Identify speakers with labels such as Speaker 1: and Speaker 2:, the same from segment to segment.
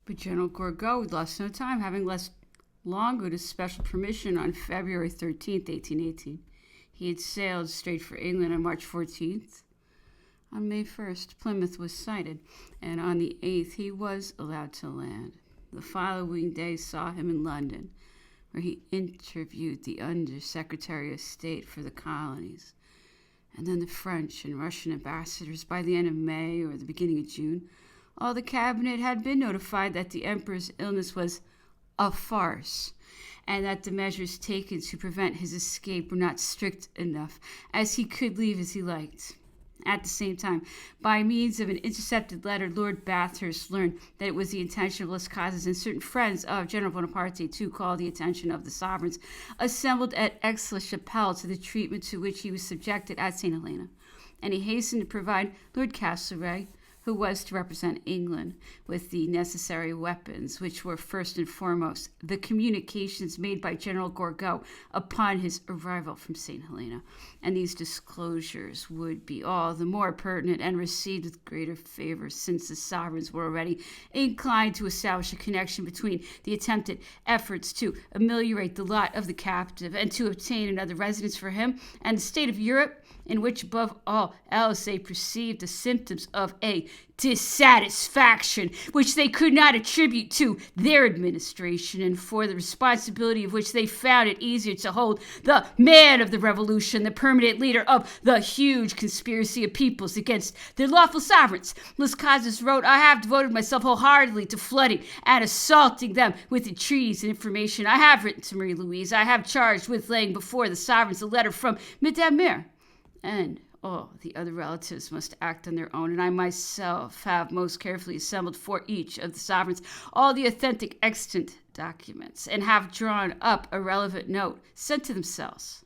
Speaker 1: But General Gourgaud lost no time, having left Longwood special permission on February 13th, 1818. He had sailed straight for England on March 14th. On May 1st, Plymouth was sighted, and on the 8th he was allowed to land. The following day saw him in London, where he interviewed the Under-Secretary of State for the colonies, and then the French and Russian ambassadors. By the end of May or the beginning of June, all the cabinet had been notified that the emperor's illness was a farce, and that the measures taken to prevent his escape were not strict enough, as he could leave as he liked. At the same time, by means of an intercepted letter, Lord Bathurst learned that it was the intention of Las Casas and certain friends of General Bonaparte to call the attention of the sovereigns assembled at Aix-la-Chapelle to the treatment to which he was subjected at St. Helena, and he hastened to provide Lord Castlereagh, who was to represent England, with the necessary weapons, which were first and foremost the communications made by General Gourgaud upon his arrival from St. Helena. And these disclosures would be all the more pertinent and received with greater favor, since the sovereigns were already inclined to establish a connection between the attempted efforts to ameliorate the lot of the captive and to obtain another residence for him, and the state of Europe, in which above all else they perceived the symptoms of a dissatisfaction which they could not attribute to their administration, and for the responsibility of which they found it easier to hold the man of the revolution, the permanent leader of the huge conspiracy of peoples against their lawful sovereigns. Las Casas wrote, "I have devoted myself wholeheartedly to flooding and assaulting them with entreaties and information. I have written to Marie Louise. I have charged with laying before the sovereigns a letter from Madame Mere, and all the other relatives must act on their own, and I myself have most carefully assembled for each of the sovereigns all the authentic extant documents, and have drawn up a relevant note sent to themselves.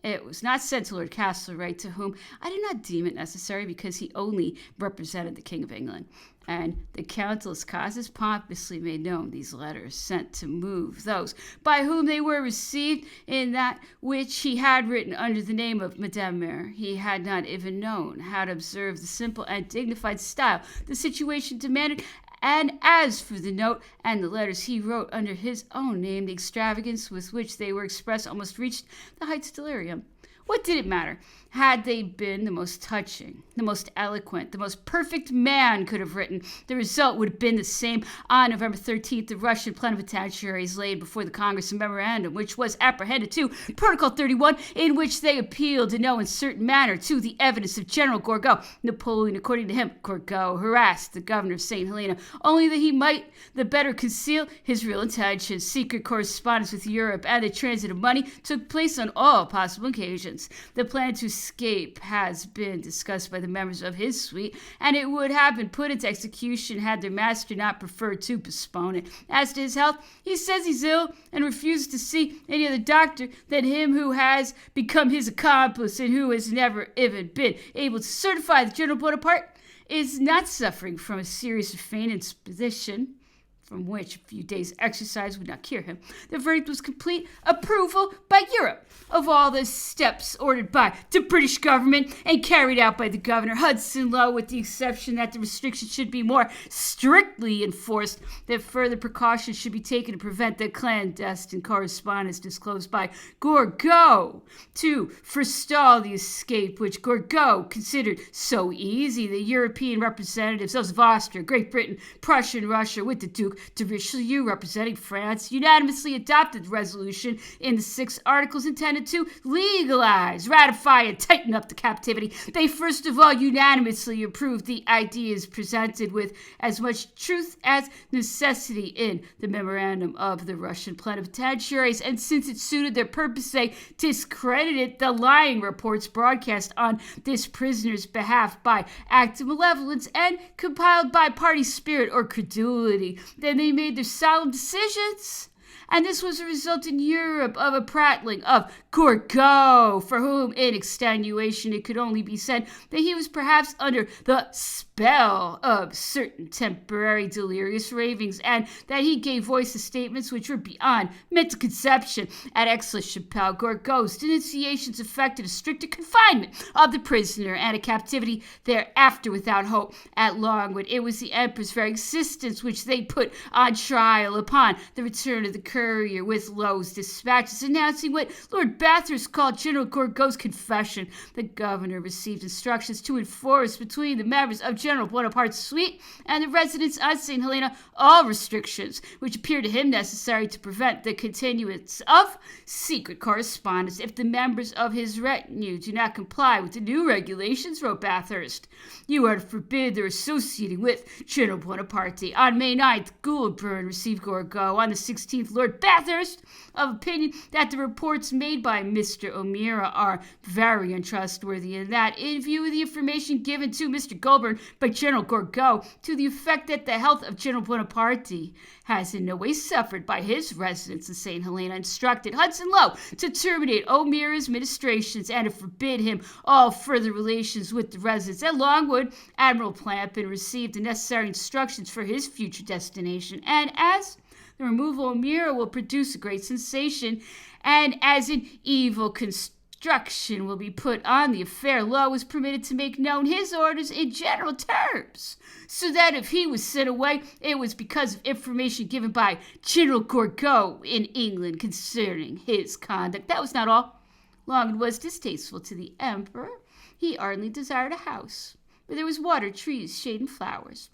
Speaker 1: It was not sent to Lord Castlereagh, to whom I did not deem it necessary, because he only represented the King of England, and the Count Las Casas pompously made known these letters, sent to move those by whom they were received, in that which he had written under the name of Madame Mere. He had not even known how to observe the simple and dignified style the situation demanded, and as for the note and the letters he wrote under his own name, the extravagance with which they were expressed almost reached the heights of delirium. What did it matter? Had they been the most touching, the most eloquent, the most perfect man could have written, the result would have been the same. On November 13th, the Russian plenipotentiaries laid before the Congress a memorandum, which was apprehended to Protocol 31, in which they appealed in no uncertain manner to the evidence of General Gourgaud. Napoleon, according to him, Gourgaud harassed the governor of St. Helena, only that he might the better conceal his real intentions. Secret correspondence with Europe and the transit of money took place on all possible occasions. The plan to escape has been discussed by the members of his suite, and it would have been put into execution had their master not preferred to postpone it. As to his health, he says he's ill and refuses to see any other doctor than him who has become his accomplice, and who has never even been able to certify that General Bonaparte is not suffering from a serious faint indisposition, from which a few days' exercise would not cure him. The verdict was complete approval by Europe of all the steps ordered by the British government and carried out by the Governor Hudson Lowe, with the exception that the restrictions should be more strictly enforced, that further precautions should be taken to prevent the clandestine correspondence disclosed by Gourgaud to forestall the escape, which Gourgaud considered so easy. The European representatives, those of Austria, Great Britain, Prussia, and Russia, with the Duke de Richelieu representing France, unanimously adopted the resolution in the 6 articles intended to legalize, ratify, and tighten up the captivity. They first of all unanimously approved the ideas presented with as much truth as necessity in the memorandum of the Russian plenipotentiaries, and since it suited their purpose, they discredited the lying reports broadcast on this prisoner's behalf by act of malevolence and compiled by party spirit or credulity. Then they made their solemn decisions And this was a result in Europe of a prattling of Gourgaud, for whom, in extenuation, it could only be said that he was perhaps under the spell of certain temporary delirious ravings, and that he gave voice to statements which were beyond mental conception. At Aix-la-Chapelle, Gourgaud's denunciations effected a stricter confinement of the prisoner and a captivity thereafter without hope. At Longwood, it was the Emperor's very existence which they put on trial upon the return of the courier with Lowe's dispatches announcing what Lord Bathurst called General Gourgaud's confession. The governor received instructions to enforce between the members of General Bonaparte's suite and the residents on St. Helena all restrictions which appeared to him necessary to prevent the continuance of secret correspondence. If the members of his retinue do not comply with the new regulations, wrote Bathurst, you are to forbid their associating with General Bonaparte. On May 9th, Goulburn received Gourgaud. On the 16th, Lord Bathurst, of opinion that the reports made by Mr. O'Meara are very untrustworthy, and that, in view of the information given to Mr. Goulburn by General Gourgaud, to the effect that the health of General Bonaparte has in no way suffered by his residence in St. Helena, instructed Hudson Lowe to terminate O'Meara's ministrations and to forbid him all further relations with the residents at Longwood. Admiral Plampin received the necessary instructions for his future destination, and as the removal of O'Meara will produce a great sensation, and as an evil construction will be put on the affair, Lowe was permitted to make known his orders in general terms, so that if he was sent away, it was because of information given by General Gourgaud in England concerning his conduct. That was not all. Longwood was distasteful to the Emperor. He ardently desired a house where there was water, trees, shade, and flowers.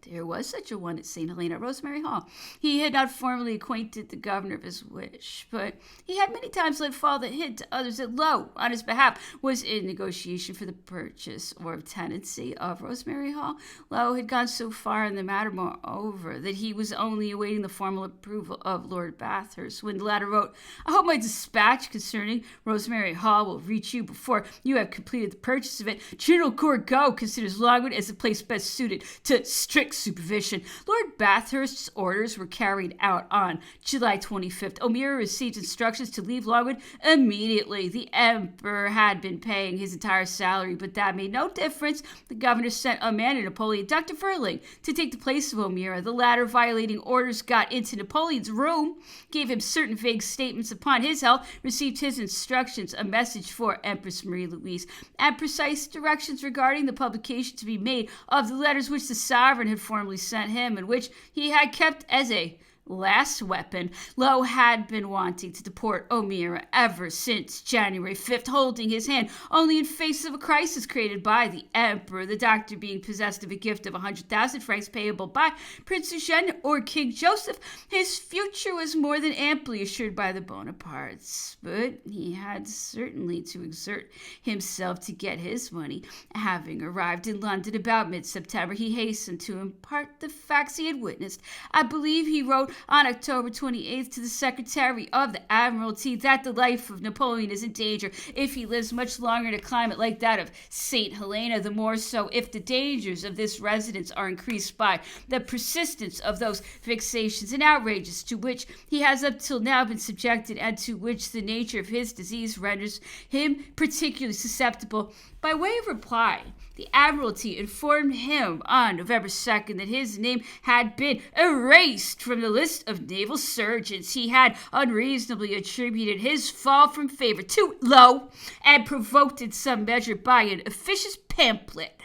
Speaker 1: There was such a one at St. Helena, Rosemary Hall. He had not formally acquainted the governor of his wish, but he had many times let fall the hint to others that Lowe, on his behalf, was in negotiation for the purchase or tenancy of Rosemary Hall. Lowe had gone so far in the matter, moreover, that he was only awaiting the formal approval of Lord Bathurst when the latter wrote, I hope my dispatch concerning Rosemary Hall will reach you before you have completed the purchase of it. General Gourgaud considers Longwood as the place best suited to strict supervision. Lord Bathurst's orders were carried out on July 25th. O'Meara received instructions to leave Longwood immediately. The Emperor had been paying his entire salary, but that made no difference. The governor sent a man to Napoleon, Dr. Verling, to take the place of O'Meara. The latter, violating orders, got into Napoleon's room, gave him certain vague statements upon his health, received his instructions, a message for Empress Marie-Louise, and precise directions regarding the publication to be made of the letters which the sovereign had formally sent him, and which he had kept as a last weapon. Lowe had been wanting to deport O'Meara ever since January 5th, holding his hand only in face of a crisis created by the Emperor, the doctor being possessed of a gift of 100,000 francs payable by Prince Eugene or King Joseph. His future was more than amply assured by the Bonapartes, but he had certainly to exert himself to get his money. Having arrived in London about mid-September, he hastened to impart the facts he had witnessed. I believe he wrote on October 28th to the Secretary of the Admiralty that the life of Napoleon is in danger if he lives much longer in a climate like that of St. Helena, the more so if the dangers of this residence are increased by the persistence of those vexations and outrages to which he has up till now been subjected, and to which the nature of his disease renders him particularly susceptible. By way of reply, the Admiralty informed him on November 2nd that his name had been erased from the list of naval surgeons. He had unreasonably attributed his fall from favor to Lowe and provoked in some measure by an officious pamphlet,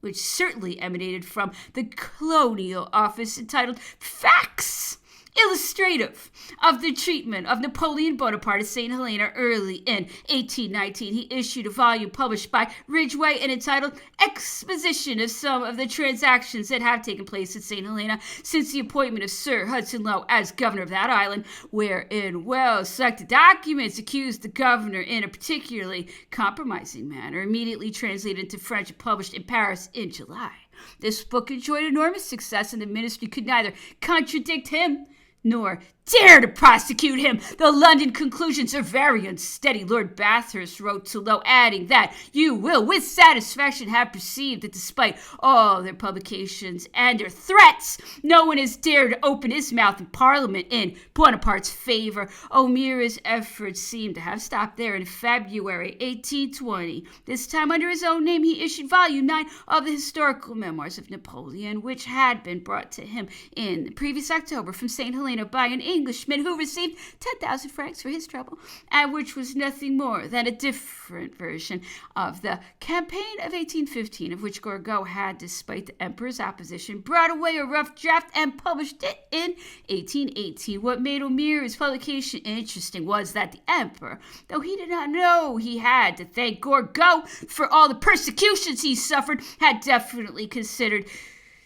Speaker 1: which certainly emanated from the Colonial Office, entitled Facts Illustrative of the Treatment of Napoleon Bonaparte at St. Helena. Early in 1819, he issued a volume published by Ridgway and entitled Exposition of Some of the Transactions that have taken place at St. Helena since the appointment of Sir Hudson Lowe as governor of that island, wherein well-selected documents accused the governor in a particularly compromising manner. Immediately translated into French and published in Paris in July. This book enjoyed enormous success, and the ministry could neither contradict him nor dare to prosecute him? The London conclusions are very unsteady, Lord Bathurst wrote to Lowe, adding that you will with satisfaction have perceived that despite all their publications and their threats, no one has dared to open his mouth in Parliament in Bonaparte's favor. O'Meara's efforts seem to have stopped there. In February 1820, this time under his own name, he issued Volume 9 of the Historical Memoirs of Napoleon, which had been brought to him in the previous October from St. Helena by an Englishman who received 10,000 francs for his trouble, and which was nothing more than a different version of the campaign of 1815, of which Gourgaud had, despite the emperor's opposition, brought away a rough draft and published it in 1818. What made O'Meara's publication interesting was that the emperor, though he did not know he had to thank Gourgaud for all the persecutions he suffered, had definitely considered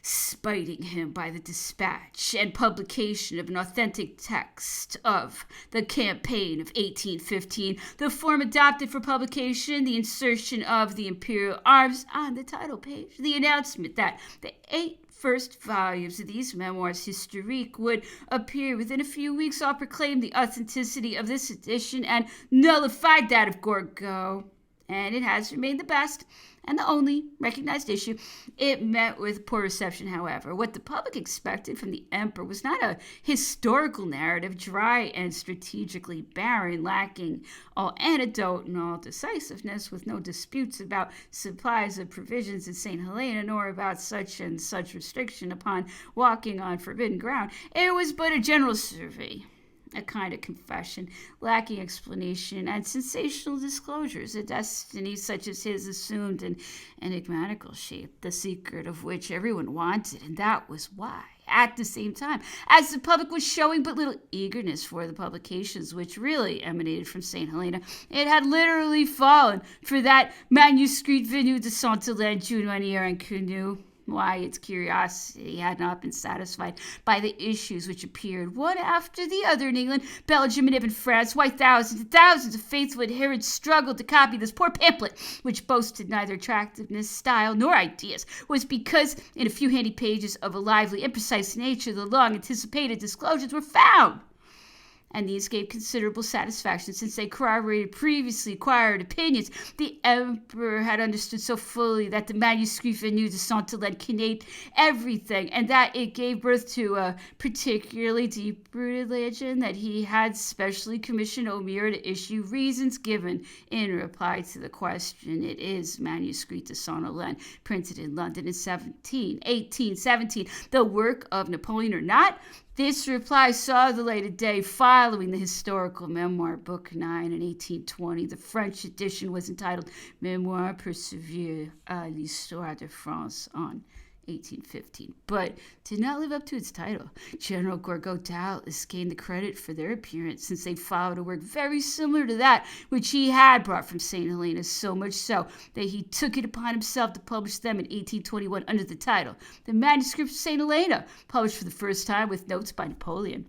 Speaker 1: spiting him by the dispatch and publication of an authentic text of the campaign of 1815, the form adopted for publication, the insertion of the imperial arms on the title page, the announcement that the 8 first volumes of these memoirs historiques would appear within a few weeks, all proclaimed the authenticity of this edition and nullified that of Gourgaud. And it has remained the best and the only recognized issue. It met with poor reception, however. What the public expected from the emperor was not a historical narrative, dry and strategically barren, lacking all anecdote and all decisiveness, with no disputes about supplies of provisions in St. Helena, nor about such and such restriction upon walking on forbidden ground. It was but a general survey, a kind of confession, lacking explanation and sensational disclosures. A destiny such as his assumed an enigmatical shape, the secret of which everyone wanted, and that was why, at the same time, as the public was showing but little eagerness for the publications which really emanated from St. Helena, it had literally fallen for that manuscrit venu de Saint-Helene, Journalier and Canoe. Why, its curiosity had not been satisfied by the issues which appeared one after the other in England, Belgium, and even France. Why, thousands and thousands of faithful adherents struggled to copy this poor pamphlet, which boasted neither attractiveness, style, nor ideas, was because in a few handy pages of a lively, imprecise nature, the long-anticipated disclosures were found. And these gave considerable satisfaction, since they corroborated previously acquired opinions. The emperor had understood so fully that the manuscrit venu de Saint-Helene contained everything, and that it gave birth to a particularly deep-rooted legend that he had specially commissioned O'Meara to issue reasons given in reply to the question. It is manuscrit de Saint-Helene, printed in London in 1817, the work of Napoleon or not. This reply saw the light of day following the historical memoir, Book 9, in 1820. The French edition was entitled Mémoires Persévérés à l'Histoire de France en 1815, but did not live up to its title. General Gourgaud doubtless gained the credit for their appearance, since they followed a work very similar to that which he had brought from St. Helena, so much so that he took it upon himself to publish them in 1821 under the title The Manuscript of St. Helena, published for the first time with notes by Napoleon.